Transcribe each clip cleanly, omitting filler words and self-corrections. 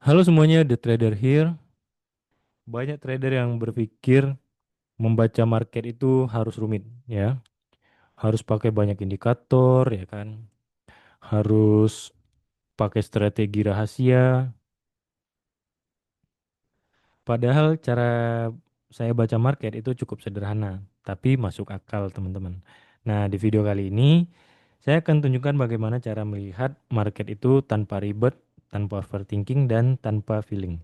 Halo semuanya, The Trader here. Banyak trader yang berpikir membaca market itu harus rumit, ya. Harus pakai banyak indikator, ya kan. Harus pakai strategi rahasia. Padahal cara saya baca market itu cukup sederhana, tapi masuk akal, teman-teman. Nah, di video kali ini saya akan tunjukkan bagaimana cara melihat market itu tanpa ribet, tanpa overthinking, dan tanpa feeling.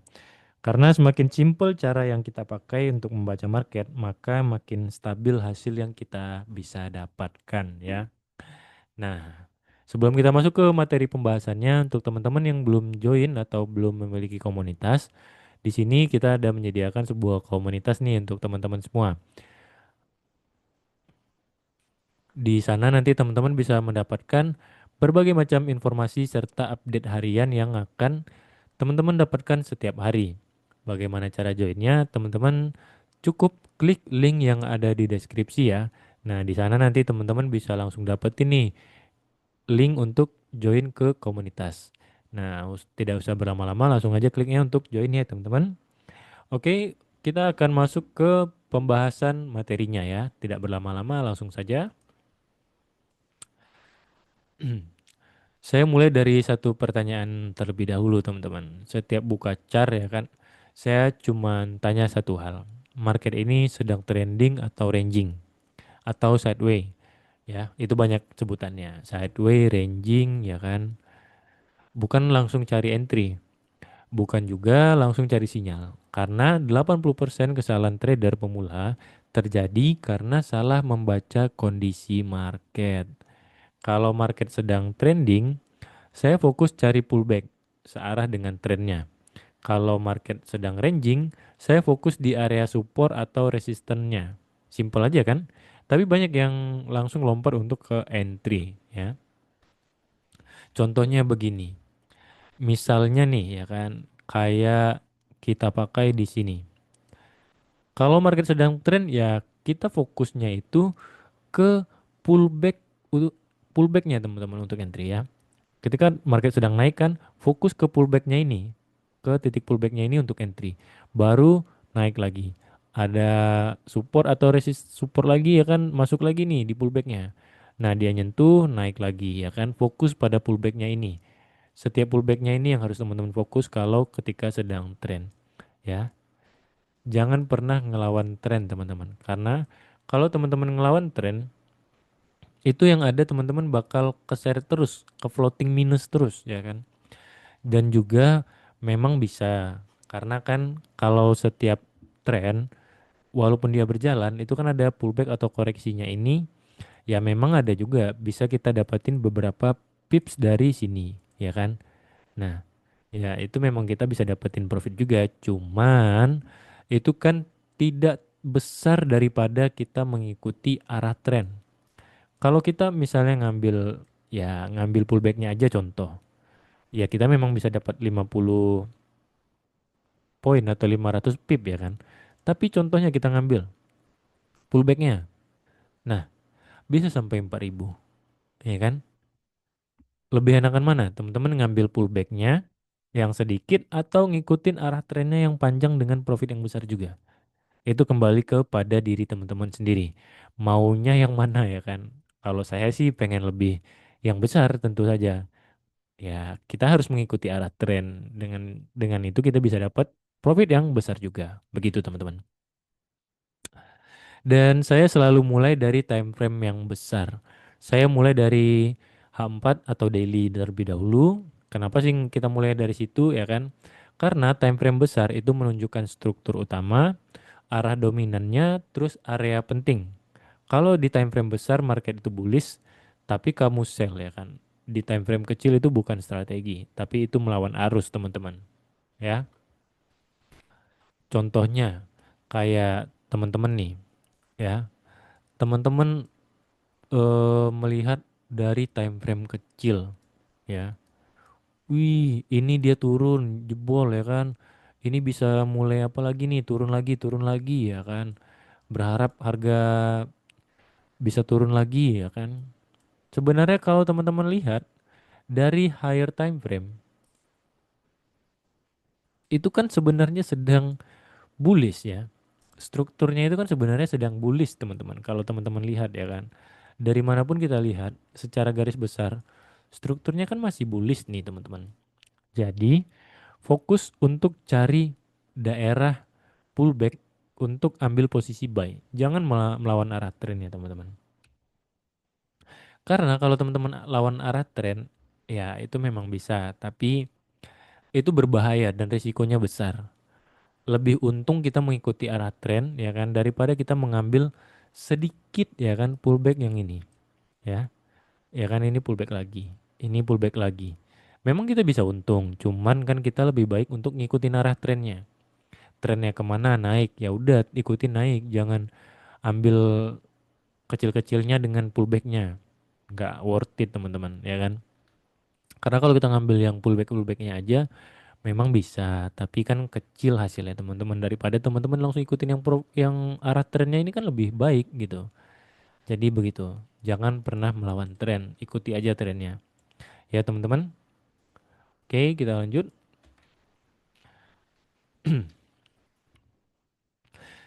Karena semakin simpel cara yang kita pakai untuk membaca market, maka makin stabil hasil yang kita bisa dapatkan ya. Nah, sebelum kita masuk ke materi pembahasannya, untuk teman-teman yang belum join atau belum memiliki komunitas, di sini kita ada menyediakan sebuah komunitas nih untuk teman-teman semua. Di sana nanti teman-teman bisa mendapatkan berbagai macam informasi serta update harian yang akan teman-teman dapatkan setiap hari. Bagaimana cara joinnya? Teman-teman cukup klik link yang ada di deskripsi ya. Nah, di sana nanti teman-teman bisa langsung dapetin nih link untuk join ke komunitas. Nah, tidak usah berlama-lama, langsung aja kliknya untuk join ya, teman-teman. Oke, kita akan masuk ke pembahasan materinya ya. Tidak berlama-lama, langsung saja. Saya mulai dari satu pertanyaan terlebih dahulu, teman-teman. Setiap buka chart ya kan, saya cuma tanya satu hal. Market ini sedang trending atau ranging atau sideways ya. Itu banyak sebutannya. Sideways, ranging ya kan. Bukan langsung cari entry, bukan juga langsung cari sinyal. Karena 80% kesalahan trader pemula terjadi karena salah membaca kondisi market. Kalau market sedang trending, saya fokus cari pullback searah dengan trennya. Kalau market sedang ranging, saya fokus di area support atau resistennya. Simple aja kan? Tapi banyak yang langsung lompat untuk ke entry ya. Contohnya begini. Misalnya nih ya kan, kayak kita pakai di sini. Kalau market sedang trend ya kita fokusnya itu ke pullback pullbacknya teman-teman untuk entry ya. Ketika market sedang naik kan, fokus ke pullbacknya ini, ke titik pullbacknya ini untuk entry. Baru naik lagi. Ada support atau resist support lagi ya kan, masuk lagi nih di pullbacknya. Nah dia nyentuh, naik lagi ya kan, fokus pada pullbacknya ini. Setiap pullbacknya ini yang harus teman-teman fokus kalau ketika sedang trend ya. Jangan pernah ngelawan tren teman-teman. Karena kalau teman-teman ngelawan tren, itu yang ada teman-teman bakal keseret terus, ke floating minus terus ya kan. Dan juga memang bisa karena kan kalau setiap tren walaupun dia berjalan itu kan ada pullback atau koreksinya ini ya memang ada juga bisa kita dapatin beberapa pips dari sini ya kan. Nah, ya itu memang kita bisa dapetin profit juga cuman itu kan tidak besar daripada kita mengikuti arah tren. Kalau kita misalnya ngambil pullbacknya aja contoh. Ya kita memang bisa dapat 50 poin atau 500 pip ya kan. Tapi contohnya kita ngambil pullbacknya. Nah, bisa sampai 4.000 ya kan. Lebih enakan mana? Teman-teman ngambil pullbacknya yang sedikit atau ngikutin arah trennya yang panjang dengan profit yang besar juga. Itu kembali kepada diri teman-teman sendiri. Maunya yang mana ya kan? Kalau saya sih pengen lebih yang besar tentu saja. Ya, kita harus mengikuti arah tren. Dengan itu kita bisa dapat profit yang besar juga. Begitu teman-teman. Dan saya selalu mulai dari time frame yang besar. Saya mulai dari H4 atau daily terlebih dahulu. Kenapa sih kita mulai dari situ ya kan? Karena time frame besar itu menunjukkan struktur utama, arah dominannya, terus area penting. Kalau di time frame besar market itu bullish, tapi kamu sell ya kan. Di time frame kecil itu bukan strategi, tapi itu melawan arus teman-teman. Ya, contohnya kayak teman-teman nih, ya. Teman-teman melihat dari time frame kecil, ya. Wih, ini dia turun, jebol ya kan. Ini bisa mulai apa lagi nih, turun lagi ya kan. Berharap harga bisa turun lagi ya kan. Sebenarnya kalau teman-teman lihat dari higher time frame itu kan sebenarnya sedang bullish ya. Strukturnya itu kan sebenarnya sedang bullish teman-teman. Kalau teman-teman lihat ya kan. Dari manapun kita lihat secara garis besar strukturnya kan masih bullish nih teman-teman. Jadi fokus untuk cari daerah pullback untuk ambil posisi buy. Jangan melawan arah tren ya teman-teman. Karena kalau teman-teman lawan arah tren ya itu memang bisa, tapi itu berbahaya dan risikonya besar. Lebih untung kita mengikuti arah tren ya kan daripada kita mengambil sedikit ya kan pullback yang ini ya. Ya kan ini pullback lagi. Ini pullback lagi. Memang kita bisa untung, cuman kan kita lebih baik untuk ngikutin arah trennya. Trennya kemana naik, ya udah ikutin naik, jangan ambil kecil-kecilnya dengan pullbacknya. Nggak worth it teman-teman, ya kan? Karena kalau kita ngambil yang pullbacknya aja, memang bisa, tapi kan kecil hasilnya teman-teman daripada teman-teman langsung ikutin yang arah trennya ini kan lebih baik gitu. Jadi begitu. Jangan pernah melawan tren, ikuti aja trennya. Ya teman-teman. Oke, kita lanjut.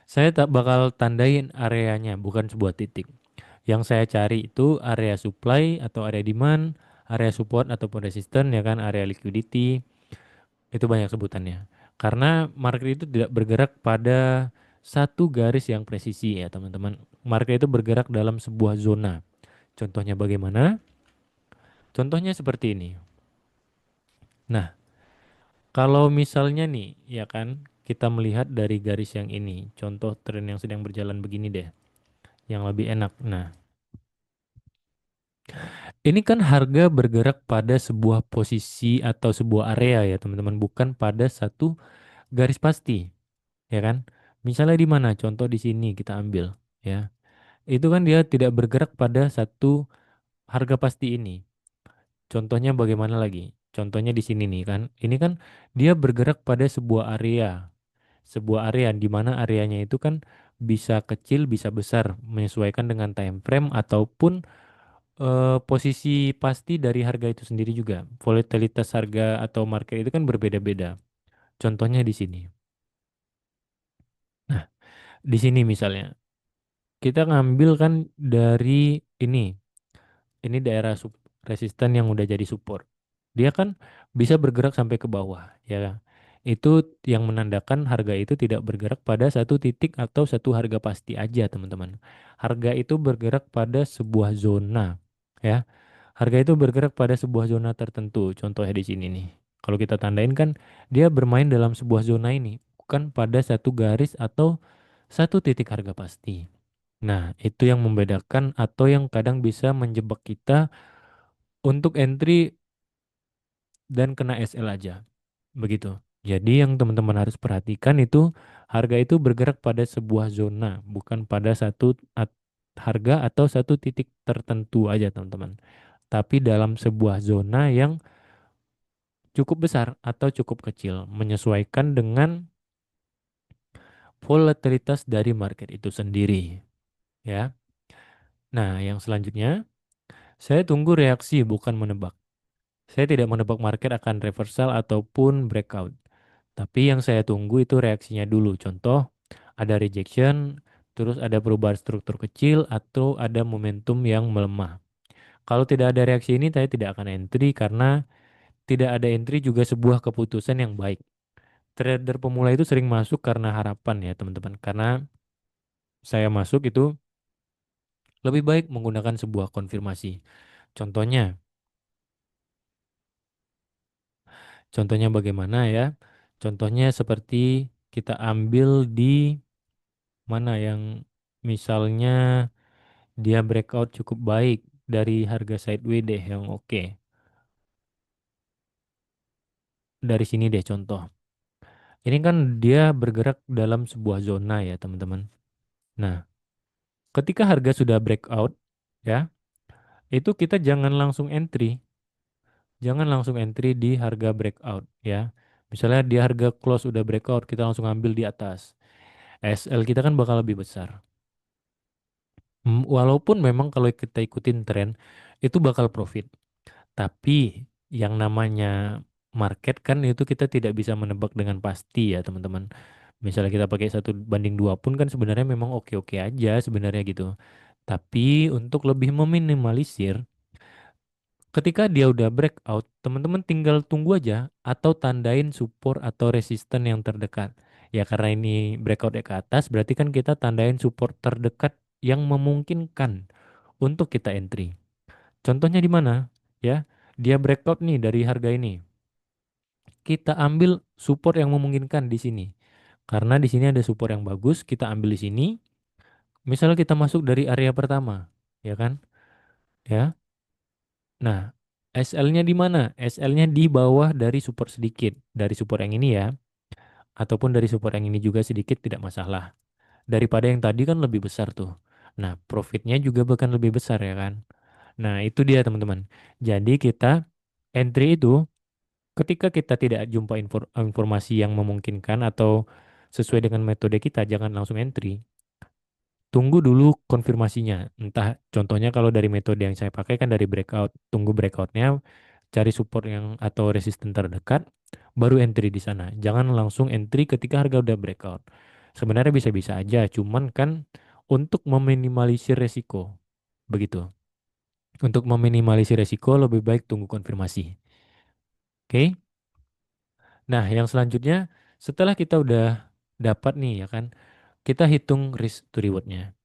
Saya tak bakal tandain areanya, bukan sebuah titik. Yang saya cari itu area supply atau area demand, area support ataupun resistance ya kan, area liquidity, itu banyak sebutannya. Karena market itu tidak bergerak pada satu garis yang presisi ya teman-teman. Market itu bergerak dalam sebuah zona. Contohnya bagaimana? Contohnya seperti ini. Nah, kalau misalnya nih ya kan, kita melihat dari garis yang ini, contoh tren yang sedang berjalan begini deh, yang lebih enak. Nah, ini kan harga bergerak pada sebuah posisi atau sebuah area ya teman-teman, bukan pada satu garis pasti, ya kan? Misalnya di mana? Contoh di sini kita ambil, ya. Itu kan dia tidak bergerak pada satu harga pasti ini. Contohnya bagaimana lagi? Contohnya di sini nih kan. Ini kan dia bergerak pada sebuah area di mana areanya itu kan bisa kecil, bisa besar, menyesuaikan dengan time frame ataupun posisi pasti dari harga itu sendiri juga. Volatilitas harga atau market itu kan berbeda-beda. Contohnya di sini. Nah, di sini misalnya kita ngambil kan dari ini. Ini daerah resisten yang udah jadi support. Dia kan bisa bergerak sampai ke bawah, ya. Itu yang menandakan harga itu tidak bergerak pada satu titik atau satu harga pasti aja, teman-teman. Harga itu bergerak pada sebuah zona, ya. Harga itu bergerak pada sebuah zona tertentu. Contohnya di sini nih. Kalau kita tandain kan dia bermain dalam sebuah zona ini, bukan pada satu garis atau satu titik harga pasti. Nah, itu yang membedakan atau yang kadang bisa menjebak kita untuk entry dan kena SL aja. Begitu. Jadi yang teman-teman harus perhatikan itu harga itu bergerak pada sebuah zona, bukan pada satu harga atau satu titik tertentu aja, teman-teman. Tapi dalam sebuah zona yang cukup besar atau cukup kecil, menyesuaikan dengan volatilitas dari market itu sendiri, ya. Nah, yang selanjutnya, saya tunggu reaksi bukan menebak. Saya tidak menebak market akan reversal ataupun breakout. Tapi yang saya tunggu itu reaksinya dulu. Contoh, ada rejection, terus ada perubahan struktur kecil, atau ada momentum yang melemah. Kalau tidak ada reaksi ini, saya tidak akan entry karena tidak ada entry juga sebuah keputusan yang baik. Trader pemula itu sering masuk karena harapan ya teman-teman. Karena saya masuk itu lebih baik menggunakan sebuah konfirmasi. Contohnya, contohnya bagaimana ya? Contohnya seperti kita ambil di mana yang misalnya dia breakout cukup baik dari harga sideways deh yang oke. Dari sini deh contoh. Ini kan dia bergerak dalam sebuah zona ya teman-teman. Nah, ketika harga sudah breakout ya, itu kita jangan langsung entry. Jangan langsung entry di harga breakout ya. Misalnya di harga close udah breakout, kita langsung ambil di atas. SL kita kan bakal lebih besar. Walaupun memang kalau kita ikutin tren, itu bakal profit. Tapi yang namanya market kan itu kita tidak bisa menebak dengan pasti ya teman-teman. Misalnya kita pakai 1:2 pun kan sebenarnya memang oke-oke aja sebenarnya gitu. Tapi untuk lebih meminimalisir, ketika dia udah breakout, teman-teman tinggal tunggu aja atau tandain support atau resisten yang terdekat. Ya karena ini breakout ke atas, berarti kan kita tandain support terdekat yang memungkinkan untuk kita entry. Contohnya di mana? Ya, dia breakout nih dari harga ini. Kita ambil support yang memungkinkan di sini. Karena di sini ada support yang bagus, kita ambil di sini. Misalnya kita masuk dari area pertama, ya kan? Ya. Nah, SL-nya di mana? SL-nya di bawah dari support sedikit. Dari support yang ini ya, ataupun dari support yang ini juga sedikit tidak masalah. Daripada yang tadi kan lebih besar tuh. Nah, profitnya juga bahkan lebih besar ya kan? Nah, itu dia teman-teman. Jadi kita entry itu ketika kita tidak jumpa informasi yang memungkinkan atau sesuai dengan metode kita, jangan langsung entry. Tunggu dulu konfirmasinya. Entah contohnya kalau dari metode yang saya pakai kan dari breakout, tunggu breakoutnya, cari support yang atau resisten terdekat, baru entry di sana. Jangan langsung entry ketika harga udah breakout. Sebenarnya bisa-bisa aja, cuman kan untuk meminimalisir resiko, begitu. Untuk meminimalisir resiko lebih baik tunggu konfirmasi. Oke? Nah, yang selanjutnya setelah kita udah dapat nih ya kan, kita hitung risk to rewardnya.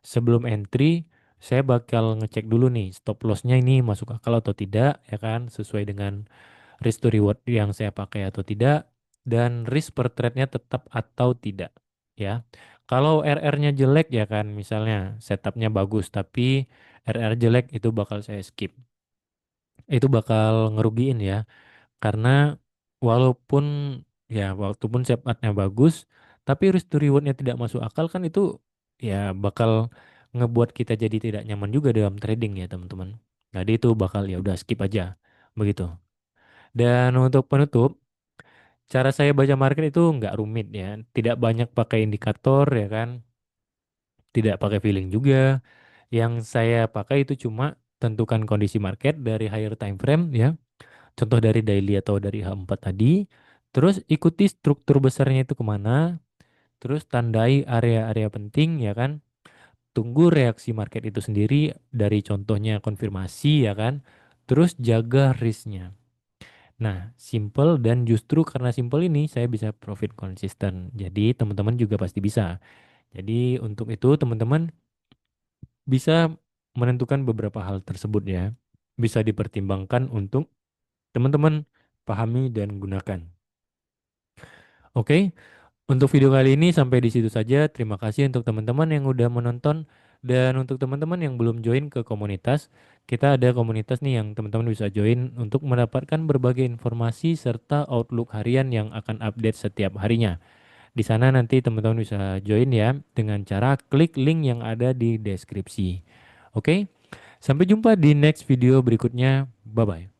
Sebelum entry, saya bakal ngecek dulu nih stop lossnya ini masuk akal atau tidak ya kan, sesuai dengan risk to reward yang saya pakai atau tidak, dan risk per trade-nya tetap atau tidak ya. Kalau RR-nya jelek ya kan, misalnya setupnya bagus tapi RR jelek itu bakal saya skip. Itu bakal ngerugiin ya. Karena walaupun walaupun setupnya bagus, tapi risk to rewardnya tidak masuk akal kan itu ya bakal ngebuat kita jadi tidak nyaman juga dalam trading ya teman-teman. Jadi itu bakal ya udah skip aja begitu. Dan untuk penutup, cara saya baca market itu nggak rumit ya, tidak banyak pakai indikator ya kan, tidak pakai feeling juga. Yang saya pakai itu cuma tentukan kondisi market dari higher time frame ya. Contoh dari daily atau dari H4 tadi. Terus ikuti struktur besarnya itu kemana. Terus tandai area-area penting ya kan. Tunggu reaksi market itu sendiri dari contohnya konfirmasi ya kan. Terus jaga risknya. Nah, simple dan justru karena simple ini saya bisa profit konsisten. Jadi teman-teman juga pasti bisa. Jadi untuk itu teman-teman bisa menentukan beberapa hal tersebut ya. Bisa dipertimbangkan untuk teman-teman pahami dan gunakan. Oke, untuk video kali ini sampai di situ saja. Terima kasih untuk teman-teman yang udah menonton dan untuk teman-teman yang belum join ke komunitas, kita ada komunitas nih yang teman-teman bisa join untuk mendapatkan berbagai informasi serta outlook harian yang akan update setiap harinya. Di sana nanti teman-teman bisa join ya dengan cara klik link yang ada di deskripsi. Oke, sampai jumpa di next video berikutnya. Bye bye.